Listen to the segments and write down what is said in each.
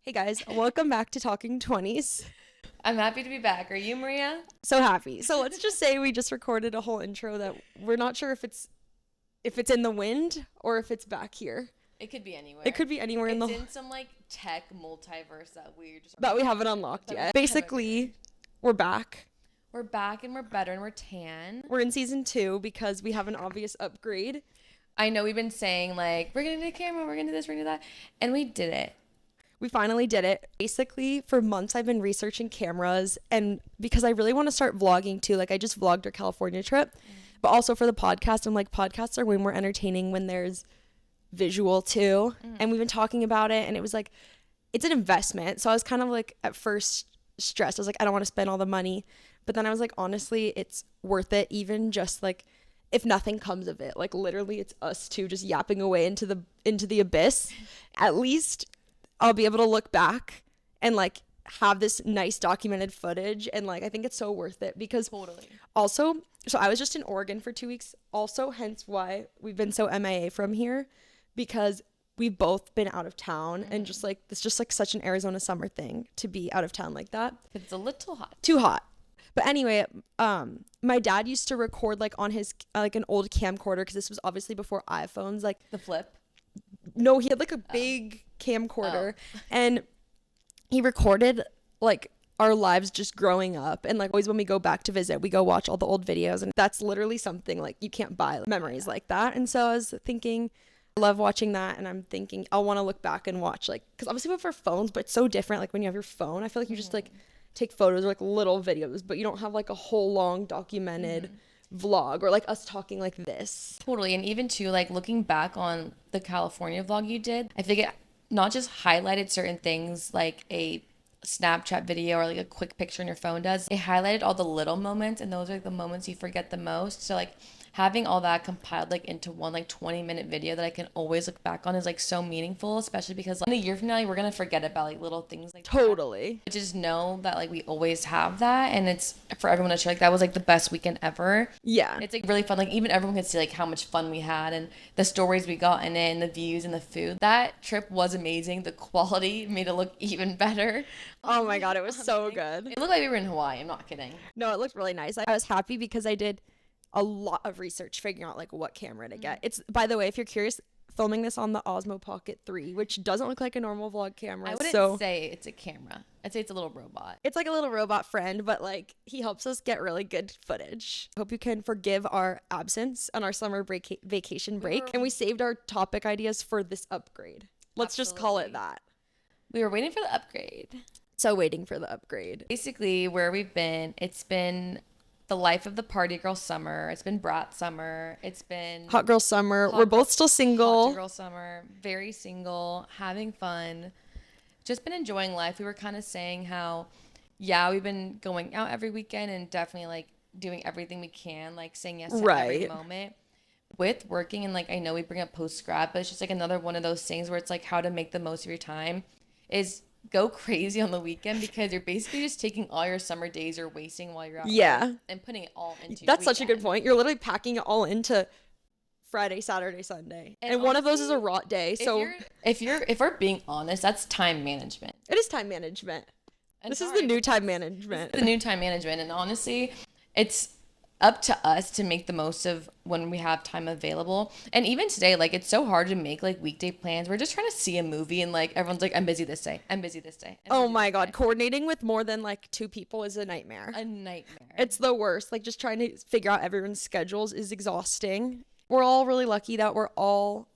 Hey guys, welcome back to Talking 20s. I'm happy to be back. Are you, Maria? So happy. So let's just say we just recorded a whole intro that we're not sure if it's in the wind or if it's back here. It could be anywhere. It could be anywhere it's in the in some like tech multiverse that we haven't unlocked yet. Basically, we're back. We're back and we're better and we're tan. We're in season 2 because we have an obvious upgrade. I know we've been saying like we're gonna do a camera, we're gonna do this, we're gonna do that, and we did it. We finally did it. Basically, for months I've been researching cameras, and because I really want to start vlogging too. Like I just vlogged our California trip, but also for the podcast, I'm like, podcasts are way more entertaining when there's visual too. And we've been talking about it, and it was like, it's an investment. So I was kind of like at first stressed. I was like, I don't want to spend all the money. But then I was like, honestly, it's worth it, even just like if nothing comes of it. Like literally it's us two just yapping away into the abyss. At least I'll be able to look back and like have this nice documented footage, and like I think it's so worth it because Totally. also, so I was just in Oregon for 2 weeks, also hence why we've been so MIA from here, because we've both been out of town and just like it's just like such an Arizona summer thing to be out of town like that. It's a little hot. Too hot. But anyway, my dad used to record like on his like an old camcorder, because this was obviously before iPhones. Like The flip. no, he had like a big camcorder, and he recorded like our lives just growing up, and like always when we go back to visit, we go watch all the old videos, and that's literally something like you can't buy, memories like that. And so I was thinking, I love watching that, and I'm thinking I'll want to look back and watch, like, because obviously we have our phones, but it's so different like when you have your phone. I feel like you just like take photos or like little videos, but you don't have like a whole long documented vlog or like us talking like this. Totally. And even too, like looking back on the California vlog you did, I think it not just highlighted certain things like a Snapchat video or like a quick picture on your phone does. It highlighted all the little moments, and those are like the moments you forget the most. So like having all that compiled like into one like 20-minute video that I can always look back on is like so meaningful, especially because like, in a year from now, like, we're gonna forget about like little things like that. Totally. But just know that like we always have that, and it's for everyone to share. Like that was like the best weekend ever. Yeah. It's like really fun. Like even everyone could see like how much fun we had and the stories we got in it and the views and the food. That trip was amazing. The quality made it look even better. Oh my God, it was so good. It looked like we were in Hawaii. I'm not kidding. No, it looked really nice. I was happy because I did a lot of research figuring out like what camera to get. It's, by the way, if you're curious, filming this on the Osmo Pocket 3, which doesn't look like a normal vlog camera. I wouldn't say it's a camera. I'd say it's a little robot. It's like a little robot friend, but like he helps us get really good footage. Hope you can forgive our absence on our summer break vacation break. And we saved our topic ideas for this upgrade. Let's just call it that. We were waiting for the upgrade. So waiting for the upgrade. Basically, where we've been, it's been the life of the party girl summer. It's been brat summer. It's been Hot girl summer. We're both still single. hot girl summer. Very single, having fun. Just been enjoying life. We were kind of saying how, yeah, we've been going out every weekend and definitely like doing everything we can, like saying yes to every moment. With working, and like I know we bring up post grad, but it's just like another one of those things where it's like how to make the most of your time is go crazy on the weekend, because you're basically just taking all your summer days you're wasting while you're out. Yeah. And putting it all into That's your such a good point. You're literally packing it all into Friday, Saturday, Sunday. And one of those is a rot day. So if we're being honest, that's time management. it is time management. This is the new time management. The new time management. And honestly, it's up to us to make the most of when we have time available. And even today, like it's so hard to make like weekday plans. We're just trying to see a movie, and like everyone's like, I'm busy this day. I'm busy this day. Oh my God. Coordinating with more than like 2 people is a nightmare. A nightmare. It's the worst. Like just trying to figure out everyone's schedules is exhausting. We're all really lucky that we're all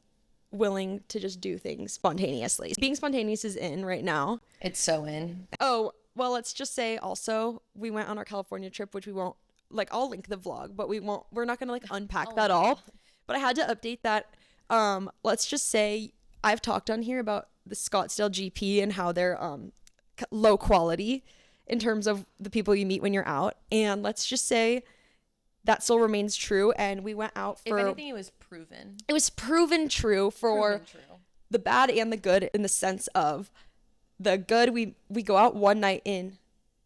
willing to just do things spontaneously. Being spontaneous is in right now. It's so in. Oh, well, let's just say also we went on our California trip, which we won't, like, I'll link the vlog, but we're not gonna like unpack that all. But I had to update that. Let's just say I've talked on here about the Scottsdale GP and how they're low quality in terms of the people you meet when you're out. And let's just say that still remains true. And we went out for, if anything, it was proven. It was proven true for the bad and the good, in the sense of the good. We go out one night in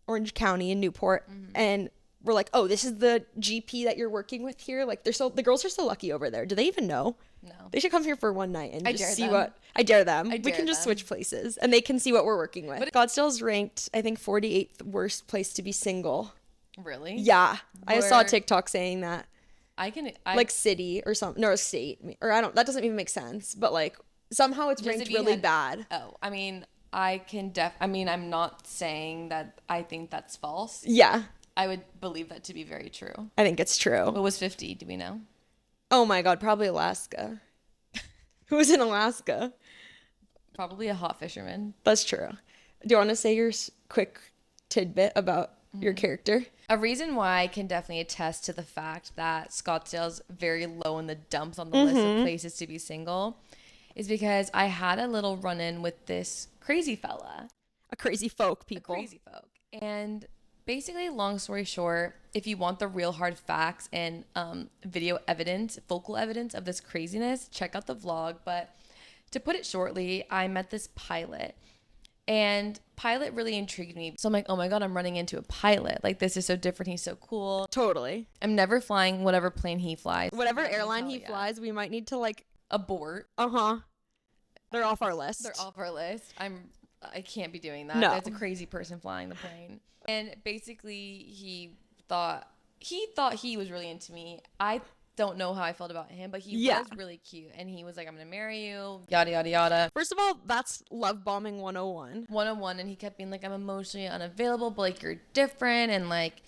Orange County in Newport, and were like, oh, this is the GP that you're working with here. Like the girls are so lucky over there. Do they even know? No. They should come here for one night and I just dare see them. what I dare them. I We can dare just them. switch places and they can see what we're working with. Scottsdale's ranked, I think, 48th worst place to be single. Really? Yeah. I saw a Where- TikTok saying that. I Like city or something, no, state, or I don't, that doesn't even make sense, but like somehow it's Just ranked if you really had- bad. Oh, I mean, I'm not saying that I think that's false. Yeah, I would believe that to be very true. I think it's true. What was 50? Do we know? Oh my God, probably Alaska. Who's in Alaska? Probably a hot fisherman. That's true. Do you want to say your quick tidbit about your character? A reason why I can definitely attest to the fact that Scottsdale's very low in the dumps on the list of places to be single is because I had a little run-in with this crazy fella. A crazy folk, people. Crazy folk. And basically, long story short, if you want the real hard facts and video evidence, vocal evidence of this craziness, check out the vlog. But to put it shortly, I met this pilot. And pilot really intrigued me. So I'm like, oh my God, I'm running into a pilot. Like, this is so different. He's so cool. Totally. I'm never flying whatever plane he flies. Whatever Hell airline he yeah. flies, we might need to like, Abort. they're off our list. They're off our list. I can't be doing that. No. There's a crazy person flying the plane. And basically he thought he was really into me. I don't know how I felt about him, but he Yeah. was really cute. And he was like, I'm gonna marry you, yada yada yada. First of all, that's love bombing 101. 101, and he kept being like, I'm emotionally unavailable, but like you're different, and like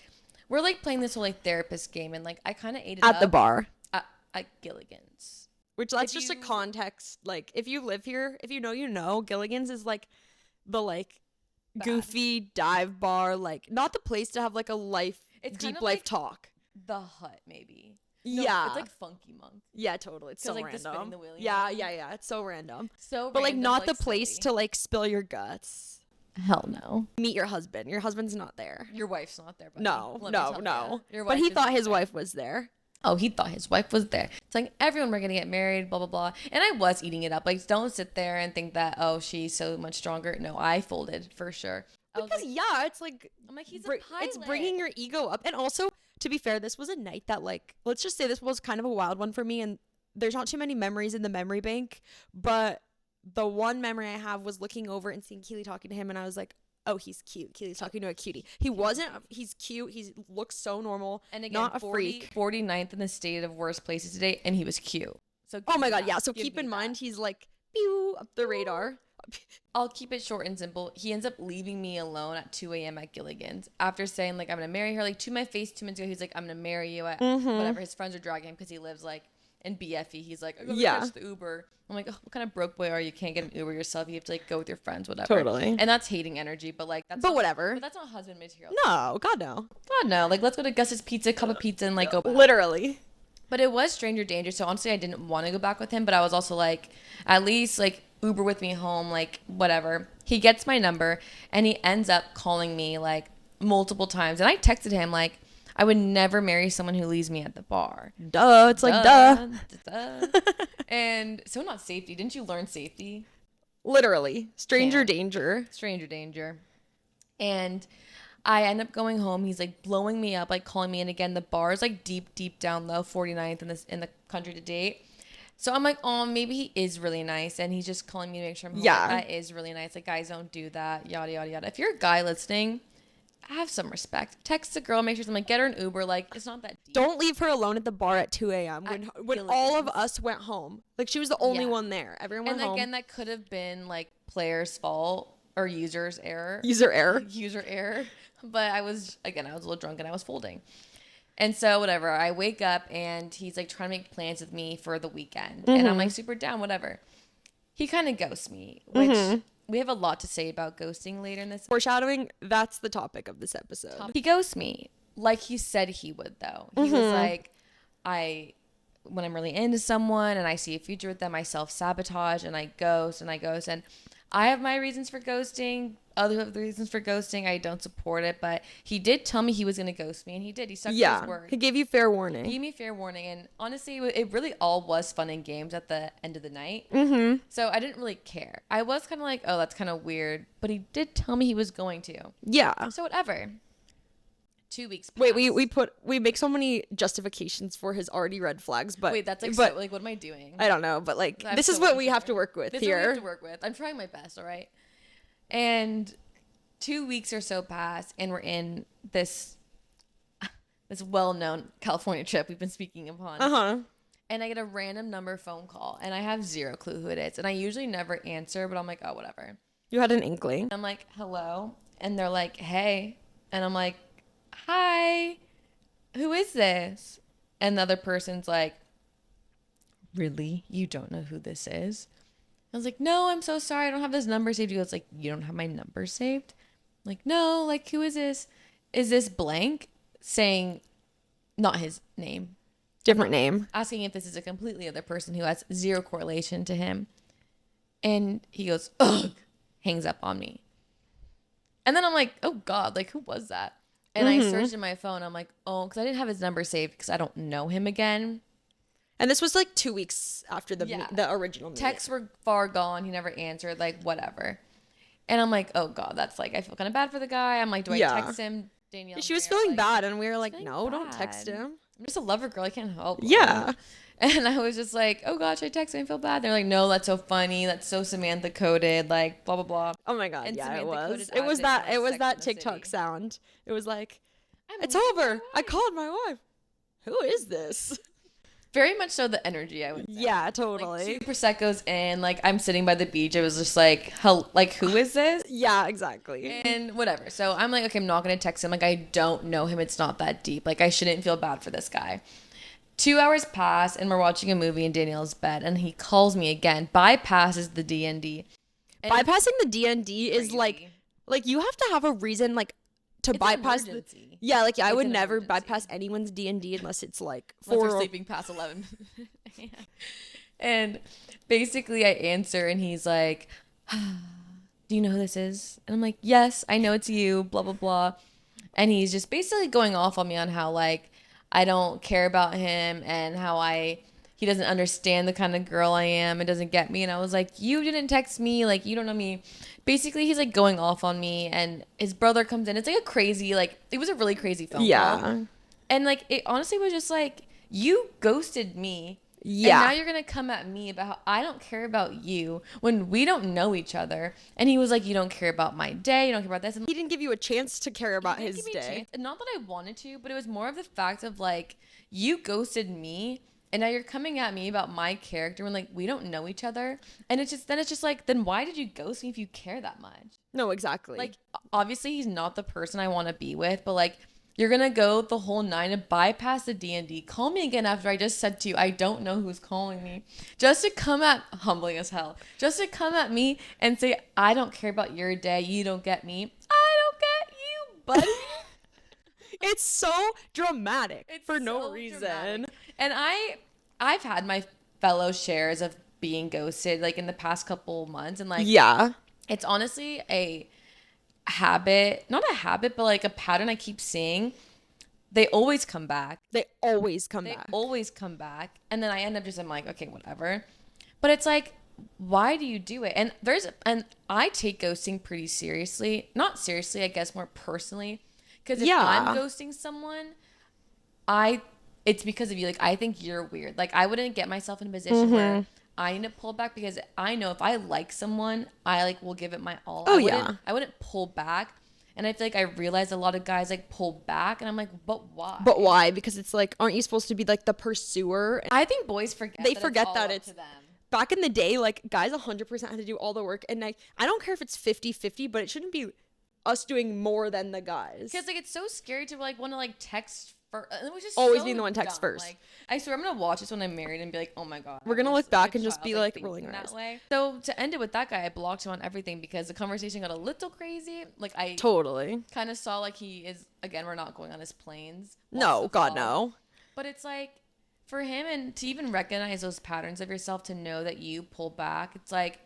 we're like playing this whole like therapist game, and like I kind of ate it At up the bar. at Gilligan's. Which that's If just a you- context. Like, if you live here, if you know, Gilligan's is like the like Bad. goofy dive bar, like not the place to have like a It's deep kind of life like talk. The Hut, maybe. No, Yeah. it's like Funky Monk. Yeah, totally. It's so like, the spinning random. the wheel, you Yeah, know? yeah. It's so random. So, But like random, not the place silly. to like spill your guts. Hell no. Meet your husband. Your husband's not there. Your wife's not there. Buddy. No, Let me no, tell no. ya. Your But wife he is thought not his there. wife was there. Oh, he thought his wife was there. It's like everyone we're gonna get married, blah blah blah. And I was eating it up. Like, don't sit there and think that she's so much stronger. No, I folded for sure. I was Because like, yeah, it's like I'm like, he's a br- pilot. it's bringing your ego up. And also, to be fair, this was a night that like, let's just say this was kind of a wild one for me, and there's not too many memories in the memory bank, but the one memory I have was looking over and seeing Keely talking to him, and I was like, oh, he's cute. Keely's talking to a cutie. He's cute. He looks so normal. And again, not a 40, freak. 49th in the state of worst places today, and he was cute. So Oh give my me God, that. yeah. So Give keep me in that. mind, he's like, pew, up the radar. I'll keep it short and simple. He ends up leaving me alone at 2 a.m. at Gilligan's after saying, like, I'm going to marry her. Like, to my face 2 minutes ago, he's like, I'm going to marry you at whatever. His friends are dragging him because he lives, like, in BFE. He's like, I got to Yeah. catch the Uber. I'm like, oh, what kind of broke boy are you? Can't get an Uber yourself. You have to, like, go with your friends, whatever. Totally. And that's hating energy, but, like, that's But not, whatever. But that's not husband material. No, God, no. God, no. Like, let's go to Gus's Pizza, cup of pizza, and, like, go back. Literally. But it was stranger danger. So honestly, I didn't want to go back with him. But I was also like, at least like Uber with me home, like whatever. He gets my number and he ends up calling me like multiple times. And I texted him like, I would never marry someone who leaves me at the bar. Duh. It's like, duh. Duh. And so not safety. Didn't you learn safety? Literally. Stranger Can't. danger. Stranger danger. And I end up going home. He's like blowing me up, like calling me. And again, the bar is like deep down low, 49th in the country to date. So I'm like, oh, maybe he is really nice. And he's just calling me to make sure I'm home. Yeah. Like, that is really nice. Like, guys don't do that. Yada, yada, yada. If you're a guy listening, have some respect. Text the girl, make sure something, get her an Uber. Like, it's not that deep. Don't leave her alone at the bar at 2 a.m. when all of us went home. Like, she was the only Yeah. one there. Everyone went And home. again, that could have been like player's fault or user's error. User error. User error. But I was a little drunk and I was folding. And so whatever, I wake up and he's like trying to make plans with me for the weekend. And I'm like super down, whatever. He kind of ghosts me, which we have a lot to say about ghosting later in this Foreshadowing, that's the topic of this episode. He ghosts me like he said he would though. He was like, when I'm really into someone and I see a future with them, I self-sabotage and I ghost. And I have my reasons for ghosting. Other have the reasons for ghosting. I don't support it, but he did tell me he was going to ghost me and he did. He stuck to Yeah. his word. He gave you fair He warning. gave me fair warning, and honestly, it really all was fun and games at the end of the night. So I didn't really care. I was kind of like, oh, that's kind of weird, but he did tell me he was going to. Yeah. So whatever. 2 weeks Wait, passed. we make so many justifications for his already red flags, but Wait, that's like, but so, like, what am I doing? I don't know, but like I'm this is so what we have unsure. to work with This is what we have here. to work with. I'm trying my best, all right? And 2 weeks or so pass, and we're in this well-known California trip we've been speaking upon. Uh-huh. And I get a random number phone call, and I have zero clue who it is. And I usually never answer, but I'm like, oh, whatever. You had an inkling. I'm like, hello. And they're like, hey. And I'm like, hi. Who is this? And the other person's like, really? You don't know who this is? I was like, no, I'm so sorry. I don't have this number saved. He goes like, you don't have my number saved? I'm like, no, like, who is this? Is this blank? Saying not his name. Different name. Asking if this is a completely other person who has zero correlation to him. And he goes, ugh, hangs up on me. And then I'm like, oh God, like, who was that? And I searched in my phone. I'm like, oh, because I didn't have his number saved because I don't know him again. And this was like 2 weeks after the Yeah. the original meeting. Texts were far gone. He never answered, like, whatever. And I'm like, oh God, that's like, I feel kind of bad for the guy. I'm like, do I Yeah. text him? Danielle, She was Sarah, feeling like, bad, and we were like, feeling no, don't text bad. him. I'm just a lover girl. I can't help. Yeah. And I was just like, oh gosh, I text him. I feel bad. They're like, no, that's so funny. That's so Samantha coded. Like, blah, blah, blah. Oh my God, And yeah, it Samantha was. coded It was Isaac that. from It was Sex that and the TikTok City. sound. It was like, I'm it's losing my over. I wife. called my wife. Who is this? Very much so the energy, I would say. Yeah, Like, totally. 2 Prosecco's in, like, I'm sitting by the beach. I was just like, who is this? Yeah, exactly. And whatever. So I'm like, okay, I'm not going to text him. Like, I don't know him. It's not that deep. Like, I shouldn't feel bad for this guy. 2 hours pass, and we're watching a movie in Danielle's bed, and he calls me again, bypasses the DND. And Bypassing the DND is crazy. like you have to have a reason like to It's an bypass the, emergency. yeah, like I It's would an never emergency. bypass anyone's DND unless it's like Unless we're for sleeping past 11. Yeah. And basically I answer, and he's like, do you know who this is? And I'm like, yes, I know it's you, blah, blah, blah. And he's just basically going off on me on how, like, I don't care about him, and how he doesn't understand the kind of girl I am and doesn't get me. And I was like, you didn't text me, like, you don't know me. Basically, he's like going off on me, and his brother comes in. It's like a crazy, like, it was a really crazy phone call. yeah. And like, it honestly was just like, you ghosted me. Yeah. And now you're going to come at me about how I don't care about you when we don't know each other. And he was like, you don't care about my day. You don't care about this. And He didn't give you a chance to care about he didn't his give me a day. chance. And not that I wanted to, but it was more of the fact of like, you ghosted me, and now you're coming at me about my character when like we don't know each other. And it's just like, then why did you ghost me if you care that much? No, exactly. Like, obviously he's not the person I want to be with, but like, you're gonna go the whole 9 to bypass the D&D. Call me again after I just said to you, I don't know who's calling me. Just to come at, humbling as hell, just to come at me and say, I don't care about your day. You don't get me. I don't get you, buddy. it's so dramatic It's for no so reason. dramatic. And I've had my fellow shares of being ghosted like in the past couple months, and like, Yeah. it's honestly a habit, not a habit, but like a pattern I keep seeing. They always come back. They always come They back. always come back. And then I end up I'm like, okay, whatever. But it's like, why do you do it? And I take ghosting pretty seriously. Not seriously, I guess more personally. Because if Yeah. I'm ghosting someone, it's because of you. Like, I think you're weird. Like, I wouldn't get myself in a position where I need to pull back, because I know if I like someone, I like will give it my all. Oh, I wouldn't pull back. And I feel like I realize a lot of guys like pull back, and I'm like, but why? But why? Because it's like, aren't you supposed to be like the pursuer? I think boys forget. They that forget it's all that up it's to them. back in the day, like guys 100% had to do all the work, and like I don't care if it's 50-50, but it shouldn't be us doing more than the guys. Because like it's so scary to like want to like text first. It was just Always so being the one text dumb. first. Like, I swear I'm gonna watch this when I'm married and be like, oh my god. We're gonna I was look back a and just child, be, like, thinking rolling our eyes. that way. So to end it with that guy, I blocked him on everything because the conversation got a little crazy. Like I Totally. kind of saw like he is again. We're not going on his planes. No, Lost the God, fall. no. But it's like for him, and to even recognize those patterns of yourself, to know that you pull back, it's like,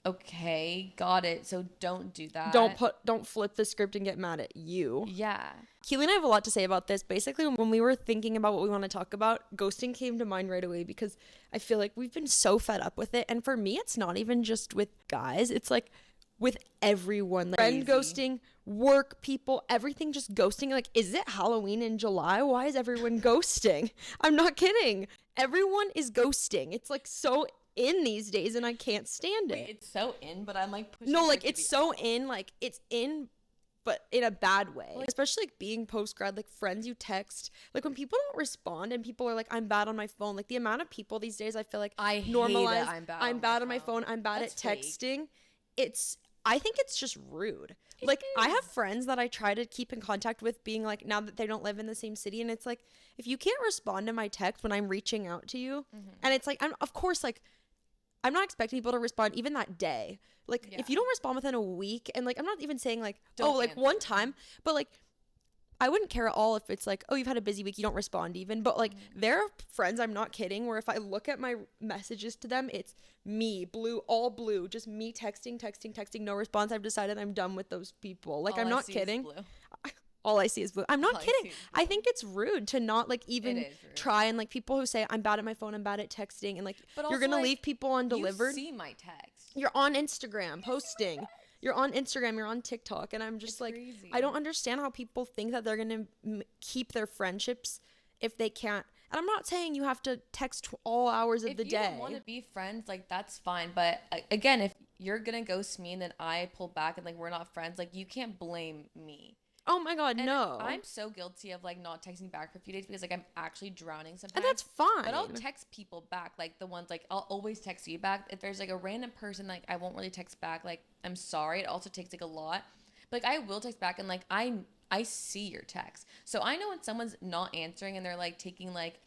okay, got it. So don't do that. Don't flip the script and get mad at you. Yeah. Keely and I have a lot to say about this. Basically, when we were thinking about what we want to talk about, ghosting came to mind right away, because I feel like we've been so fed up with it. And for me, it's not even just with guys. It's like with everyone. Like, friend ghosting, work people, everything just ghosting. Like, is it Halloween in July? Why is everyone ghosting? I'm not kidding. Everyone is ghosting. It's like so in these days and I can't stand it. It's so in, but I'm like pushing No, for like it to it's be so out. in, like it's in, but in a bad way. Like, especially like being post grad, like friends you text, like when people don't respond and people are like, I'm bad on my phone. Like the amount of people these days, I feel like I hate normalize. that I'm bad on my phone. I'm bad That's at fake. texting. I think it's just rude. Like I have friends that I try to keep in contact with, being like, now that they don't live in the same city, and it's like, if you can't respond to my text when I'm reaching out to you, and it's like, I'm of course like, I'm not expecting people to respond even that day. Like if you don't respond within a week, and like I'm not even saying like, Don't oh, like answer. one time, but like I wouldn't care at all if it's like, oh, you've had a busy week, you don't respond even. But like there are friends, I'm not kidding, where if I look at my messages to them, it's me, blue, all blue, just me texting, no response. I've decided I'm done with those people. Like All I'm I not see is kidding. blue. All I see is blue. I'm All not I kidding. see is I think it's rude to not like even It is rude. try, and like people who say I'm bad at my phone, I'm bad at texting, and like But you're also, gonna like, leave people undelivered. You see my text. You're on Instagram posting. You're on Instagram, you're on TikTok, and I'm just It's like, crazy. I don't understand how people think that they're gonna keep their friendships if they can't. And I'm not saying you have to text all hours of If the you day. don't want to be friends, like that's fine. But again, if you're gonna ghost me and then I pull back and like we're not friends, like you can't blame me. Oh my god, And no. I'm so guilty of like not texting back for a few days because like I'm actually drowning sometimes. And that's fine. But I'll text people back, like the ones like I'll always text you back. If there's like a random person, like I won't really text back. Like I'm sorry. It also takes like a lot. But like I will text back and like I see your text. So I know when someone's not answering and they're like taking like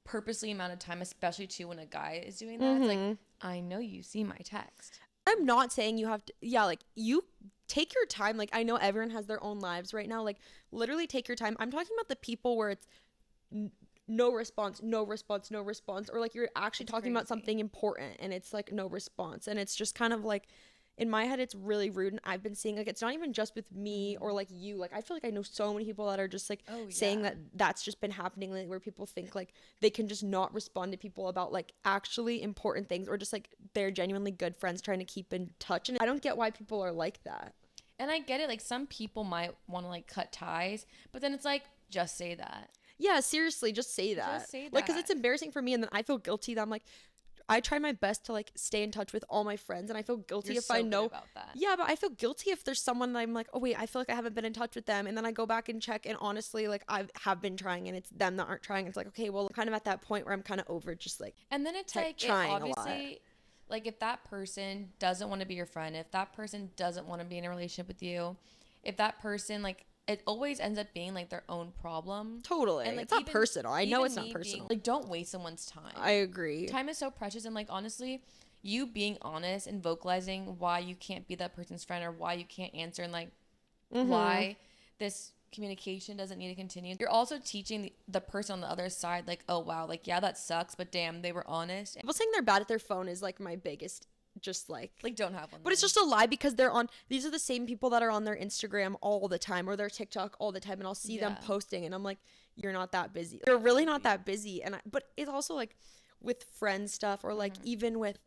purposely amount of time, especially too when a guy is doing that. It's like I know you see my text. I'm not saying you have to, yeah, like you take your time. Like I know everyone has their own lives right now. Like literally take your time. I'm talking about the people where it's no response, or like you're actually talking about crazy. something important and it's like no response. And it's just kind of like, in my head, it's really rude. And I've been seeing like, it's not even just with me or like you. Like I feel like I know so many people that are just like saying that that's just been happening lately, where people think like they can just not respond to people about like actually important things, or just like they're genuinely good friends trying to keep in touch. And I don't get why people are like that. And I get it, like some people might want to like cut ties, but then it's like just say that. Yeah, seriously, just say that. Just say Like, because that. it's embarrassing for me, and then I feel guilty that I'm like, I try my best to like stay in touch with all my friends, and I feel guilty You're if so I good know about that. Yeah, but I feel guilty if there's someone that I'm like, oh wait, I feel like I haven't been in touch with them, and then I go back and check, and honestly, like I have been trying, and it's them that aren't trying. It's like, okay, well, I'm kind of at that point where I'm kind of over just like, And then it's like it trying a lot. obviously like if that person doesn't want to be your friend, if that person doesn't want to be in a relationship with you, if that person like it always ends up being like their own problem. Totally. And like It's not even- personal. I know even it's not me personal. like don't waste someone's time. I agree. Time is so precious, and like honestly, you being honest and vocalizing why you can't be that person's friend or why you can't answer, and like why this communication doesn't need to continue. You're also teaching the person on the other side like, oh wow, like yeah, that sucks, but damn, they were honest. People saying they're bad at their phone is like my biggest, just like Don't have one. But it's just a lie, because these are the same people that are on their Instagram all the time or their TikTok all the time, and I'll see them Yeah. posting and I'm like, you're not that busy. You're really not that busy. But it's also like with friend stuff, or like even like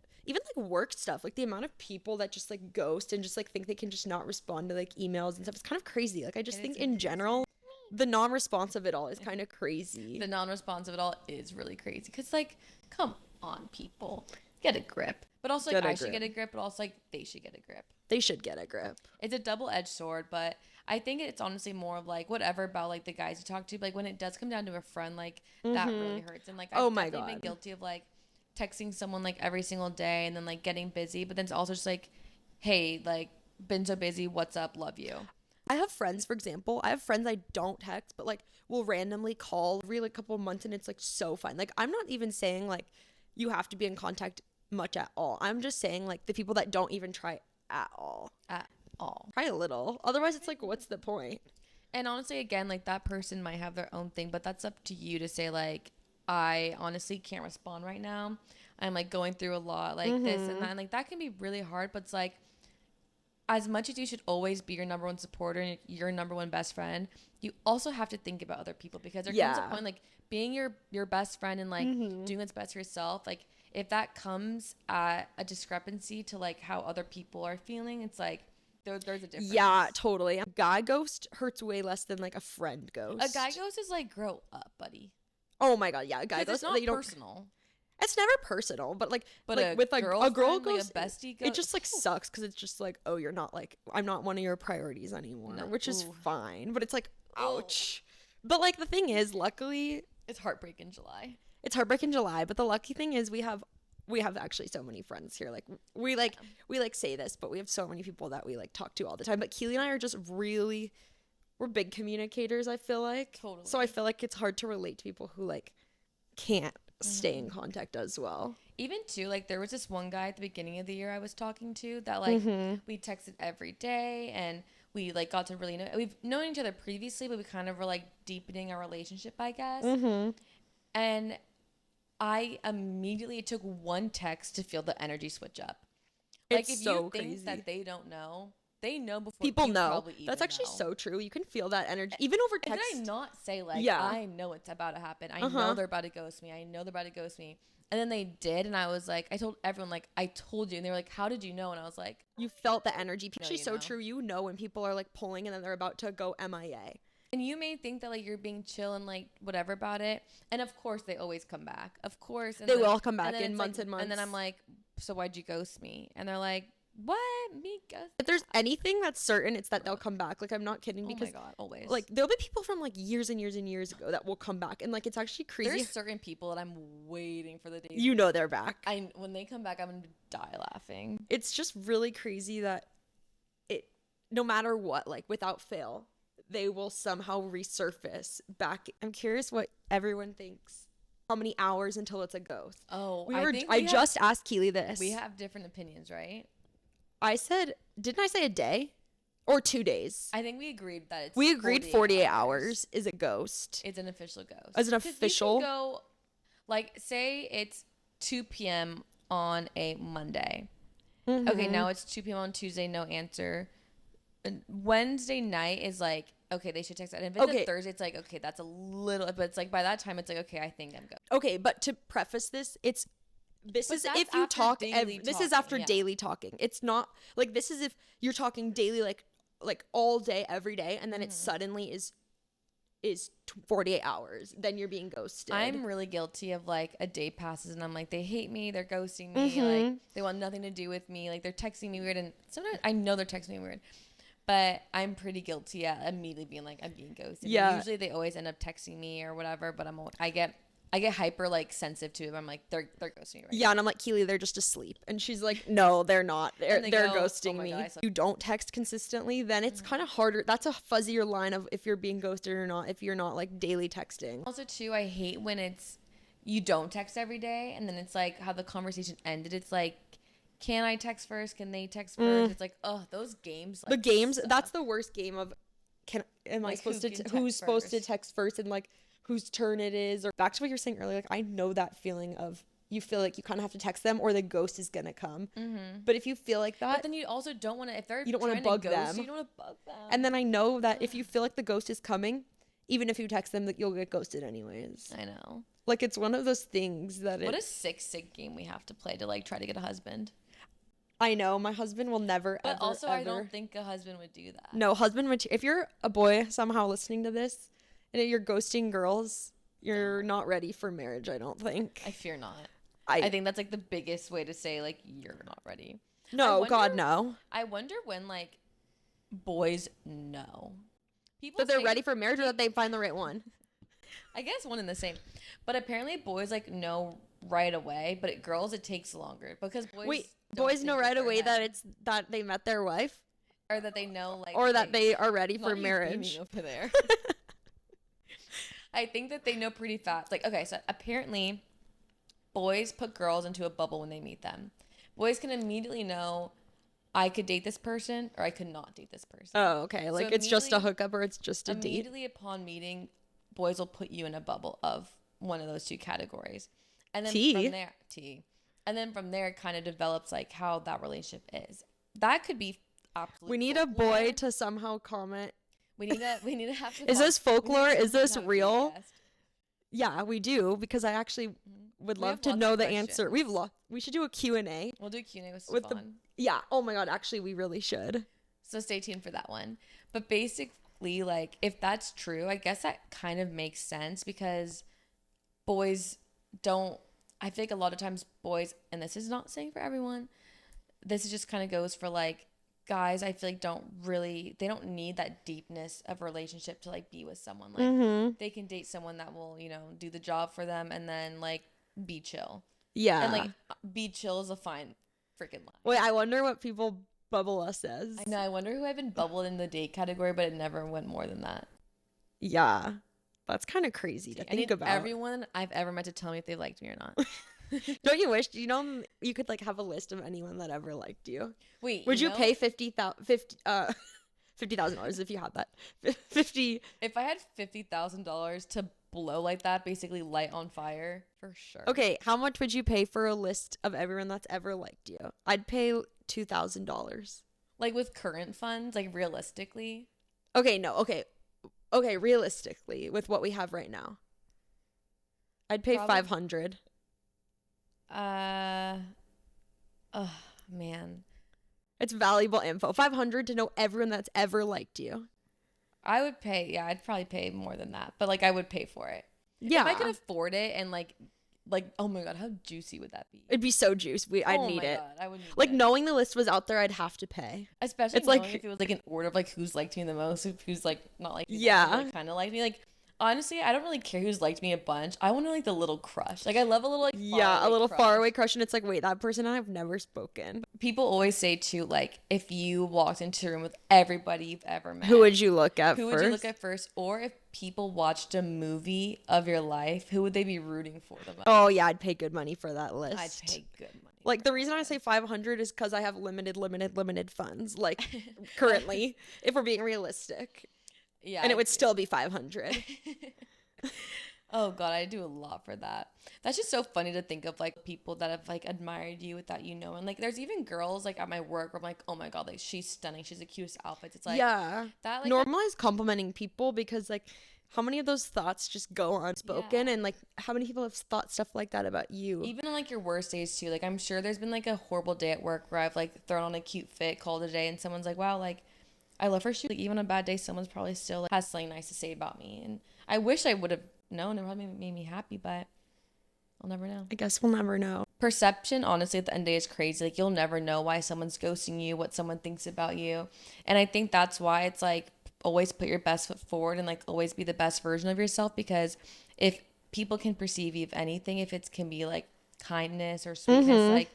work stuff, like the amount of people that just like ghost and just like think they can just not respond to like emails and stuff. It's kind of crazy. Like I just think in general, the non-response of it all is kind of crazy. the non-response of it all is really crazy, because like come on, people, get a grip. But also like Get a I should grip. get a grip, but also like they should get a grip. They should get a grip. It's a double-edged sword, but I think it's honestly more of like whatever about like the guys you talk to, but like when it does come down to a friend, like that really hurts. And like I've Oh my definitely been God. guilty of like texting someone like every single day and then like getting busy, but then it's also just like, hey, like been so busy, what's up, love you. I have friends, for example, I have friends I don't text, but like will randomly call every like couple of months, and it's like so fun. Like I'm not even saying like you have to be in contact much at all. I'm just saying like the people that don't even try at all. At all. Try a little. Otherwise it's like, what's the point? And honestly, again, like that person might have their own thing, but that's up to you to say like, I honestly can't respond right now. I'm like going through a lot, like this and that. And like that can be really hard, but it's like, as much as you should always be your number one supporter and your number one best friend, you also have to think about other people, because there comes a Yeah. point like being your best friend and like doing what's best for yourself, like if that comes at a discrepancy to like how other people are feeling, it's like there's a difference. Yeah, totally. A guy ghost hurts way less than like a friend ghost. A guy ghost is like, grow up, buddy. Oh my god, yeah, a guy 'Cause ghost. it's not you don't- personal. It's never personal, but like, But like a with like a girl girlfriend, like a ghost, bestie it just like sucks because it's just like, oh, you're not like, I'm not one of your priorities anymore, No. which is Ooh. fine. But it's like, ouch. But like the thing is, luckily, It's heartbreak in July. it's heartbreak in July. But the lucky thing is, we have actually so many friends here. Like we say this, but we have so many people that we like talk to all the time. But Keely and I are just really, we're big communicators. I feel like Totally. So I feel like it's hard to relate to people who like can't stay in contact as well. Even too, like there was this one guy at the beginning of the year I was talking to that like we texted every day and we like got to really know. We've known each other previously, but we kind of were like deepening our relationship, I guess. And I immediately, it took one text to feel the energy switch up. Like It's if so you think crazy. that they don't know, they know before People you know. probably even That's actually know. so true. You can feel that energy even over And text. did I not say like, Yeah. I know it's about to happen. I know they're about to ghost me. I know they're about to ghost me. And then they did, and I was like, I told everyone like, I told you, and they were like, how did you know? And I was like, You felt the energy. Actually, you so know. true. You know when people are like pulling and then they're about to go MIA. and you may think that like you're being chill and like whatever about it, and of course they always come back. Of course, and They then- will come back and then in it's months like- and months. And then I'm like, so why'd you ghost me? And they're like, what? Me ghost? If there's anything that's certain, it's that they'll come back. Like I'm not kidding Oh my because god, always. like there'll be people from like years and years and years ago that will come back and like it's actually crazy. there's certain people that I'm waiting for the day. You know they're back. When they come back, I'm gonna die laughing. It's just really crazy that it no matter what, like without fail, they will somehow resurface back. I'm curious what everyone thinks. How many hours until it's a ghost? Oh, I just asked Keely this. We have different opinions, right? I said, didn't I say a day or 2 days? I think we agreed that it's. We agreed 48 hours is a ghost. It's an official ghost. As an 'Cause you can official? go, like, say it's 2 p.m. on a Monday. Mm-hmm. Okay, now it's 2 p.m. on Tuesday, no answer. And Wednesday night is like, okay, they should text that. And if it's Okay. a Thursday, it's like, okay, that's a little, but it's like by that time, it's like, okay, I think I'm good. Okay, but to preface this, this But is that's if you after talk daily this is talking, after yeah. daily talking. It's not like this is if you're talking daily like all day every day and then Mm-hmm. it suddenly is 48 hours, then you're being ghosted. I'm really guilty of like a day passes and I'm like, they hate me, they're ghosting me, Mm-hmm. like they want nothing to do with me, like they're texting me weird, and sometimes I know they're texting me weird, but I'm pretty guilty at immediately being like, I'm being ghosted. Yeah. Usually they always end up texting me or whatever, but I get hyper like sensitive to it. I'm like, they're ghosting me right Yeah, and I'm like, Keely, they're just asleep. And she's like, no, they're not. They're And they go, ghosting "Oh my me. God, I slept." You don't text consistently, then it's kind of harder. That's a fuzzier line of if you're being ghosted or not, if you're not like daily texting. Also, too, I hate when it's you don't text every day, and then it's like how the conversation ended. It's like, can I text first? Can they text first? It's like, oh, those games. The Like, games, suck. that's the worst game of am I Like, supposed who to can who's text supposed to first? text first and like whose turn it is, or back to what you were saying earlier, like I know that feeling of you feel like you kind of have to text them or the ghost is gonna come. But if you feel like that, But then you also don't want to, if they're You don't wanna trying bug to ghost them. you don't want to bug them. and then I know that if you feel like the ghost is coming, even if you text them, that you'll get ghosted anyways. I know. Like it's one of those things that What a sick game we have to play to like try to get a husband. I know my husband will never But ever also, ever. I don't think a husband would do that. No, husband material. If you're a boy somehow listening to this and you're ghosting girls, you're not ready for marriage, I don't think. I fear not. I- I think that's like the biggest way to say like you're not ready. No, I God, wonder- no. I wonder when like boys know. People That they're say- ready for marriage or that they find the right one. I guess one and the same. But apparently boys like know right away, but girls it takes longer because boys Wait, don't boys think know with right their away head. that it's that they met their wife or that they know like or that they are ready Why for are you marriage. beaming over there. I think that they know pretty fast. Like, okay, so apparently boys put girls into a bubble when they meet them. Boys can immediately know I could date this person or I could not date this person. Oh, okay. Like it's just a immediately- hookup or it's just a date. Immediately upon meeting, boys will put you in a bubble of one of those two categories. And then T. from there, And then from there, it kind of develops like how that relationship is. That could be absolutely. We need a boy to somehow comment. We need to have. Is this folklore? Is this have a real? podcast. Yeah, we do because I actually would We love have to lots know of the answer. questions. We should do a Q&A We'll do a Q&A with with Stefan. yeah. Oh my God. Actually, we really should. So stay tuned for that one. But basically, like, if that's true, I guess that kind of makes sense because boys don't, I think a lot of times boys, and this is not saying for everyone, this is just kind of goes for like guys, I feel like they don't need that deepness of relationship to like be with someone. Like they can date someone that will, do the job for them and then like be chill. Yeah. And like be chill is a fine freaking line. Wait, I wonder what people bubble us as. I know, I wonder who I've been bubbled in the date category, but it never went more than that. Yeah. That's kind of crazy to I think need about. everyone I've ever met to tell me if they liked me or not. Don't you wish, you could like have a list of anyone that ever liked you? Wait, Would you pay $50,000 if you had that? 50. If I had $50,000 to blow like that, basically light on fire, for sure. Okay, how much would you pay for a list of everyone that's ever liked you? I'd pay $2,000. Like with current funds, like realistically. Okay, no, okay. Okay, realistically, with what we have right now. I'd pay Probably- 500. Oh man. It's valuable info. 500 to know everyone that's ever liked you. I'd probably pay more than that, but like I would pay for it. Yeah. If I could afford it and like oh my God, how juicy would that be? It'd be so juicy. I'd Oh need my it. God, I would need Like it. knowing the list was out there, I'd have to pay. Especially It's knowing like- if it was like an order of like who's liked me the most, who's like not like me, Yeah. like, kind of liked me. Like honestly, I don't really care who's liked me a bunch. I want to like the little crush. Like I love a little like Yeah, a faraway little crush. faraway crush, and it's like, wait, that person and I've never spoken. People always say too, like if you walked into a room with everybody you've ever met, Who would you look at who first? would you look at first? Or if people watched a movie of your life, who would they be rooting for the most? Oh yeah, I'd pay good money for that list. I'd pay good money. Like the reason I say 500 is because I have limited funds. Like currently, if we're being realistic, Yeah, and it I would do. still be 500. Oh God, I do a lot for that. That's just so funny to think of like people that have like admired you without you knowing. Like there's even girls like at my work where I'm like, oh my God, like she's stunning. She's the cutest outfits. It's like Yeah. that like Normalize complimenting people because like how many of those thoughts just go unspoken Yeah. and like how many people have thought stuff like that about you? even on like your worst days too. Like I'm sure there's been like a horrible day at work where I've like thrown on a cute fit, called it a day, and someone's like, wow, like I love her shoes. Like even on a bad day, someone's probably still like, has something nice to say about me. And I wish I would have known. It probably made me happy, but I'll never know. I guess we'll never know. Perception, honestly, at the end of the day is crazy. Like you'll never know why someone's ghosting you, what someone thinks about you. And I think that's why it's like always put your best foot forward and like always be the best version of yourself, because if people can perceive you, if anything, if it can be like kindness or sweetness, like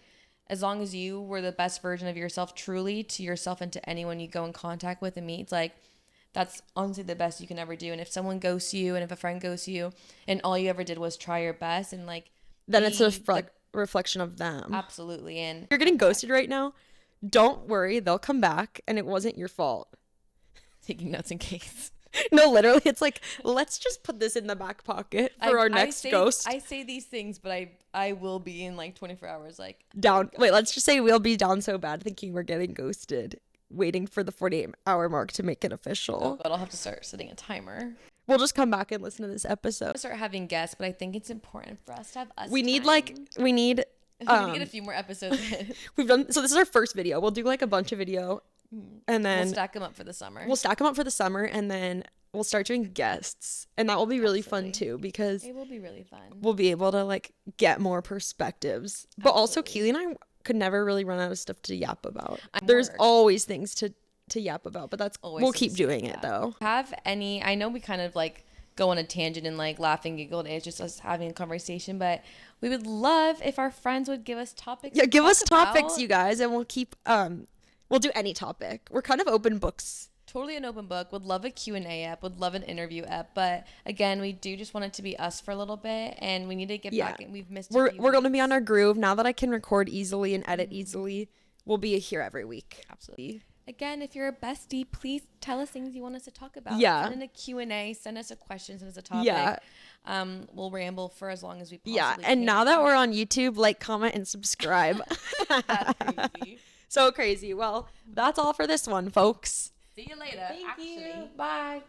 as long as you were the best version of yourself truly to yourself and to anyone you go in contact with and meet, it's like that's honestly the best you can ever do. And if someone ghosts you and if a friend ghosts you and all you ever did was try your best and like Then it's a be the- reflection of them. absolutely. And You're getting ghosted right now. Don't worry, they'll come back and it wasn't your fault. taking notes in case. No, literally, it's like, let's just put this in the back pocket for our next ghost. I say these things, but I will be in like 24 hours. Like Down. Wait, let's just say we'll be down so bad thinking we're getting ghosted, waiting for the 48-hour mark to make it official. but I'll have to start setting a timer. We'll just come back and listen to this episode. I'll start having guests, but I think it's important for us to have us. We need time. like, we need, we need to get a few more episodes in. we've done, so this is our first video. We'll do like a bunch of video and then We'll stack them up for the summer. we'll stack them up for the summer and then we'll start doing guests. And that will be really fun too because It will be really fun. we'll be able to like get more perspectives. But also Keely and I could never really run out of stuff to yap about. There's work. always things to yap about, but that's Always we'll keep things to doing it yap. though. Have any, I know we kind of like go on a tangent and like laugh and giggle, and it's just us having a conversation, but we would love if our friends would give us topics. Yeah, to give us talk topics, about. you guys, and we'll keep we'll do any topic. We're kind of open books. Totally an open book. Would love a Q&A app. Would love an interview app. But again, we do just want it to be us for a little bit, and we need to get Yeah. back. And we've missed. We're going to be on our groove now that I can record easily and edit easily. We'll be here every week. Absolutely. Again, if you're a bestie, please tell us things you want us to talk about. Yeah. Send in a Q&A. Send us a question. Send us a topic. Yeah. We'll ramble for as long as we possibly Yeah, can. and now that we're on YouTube, like, comment, and subscribe. That's crazy. So crazy. Well, that's all for this one, folks. See you later. Thank you. Bye.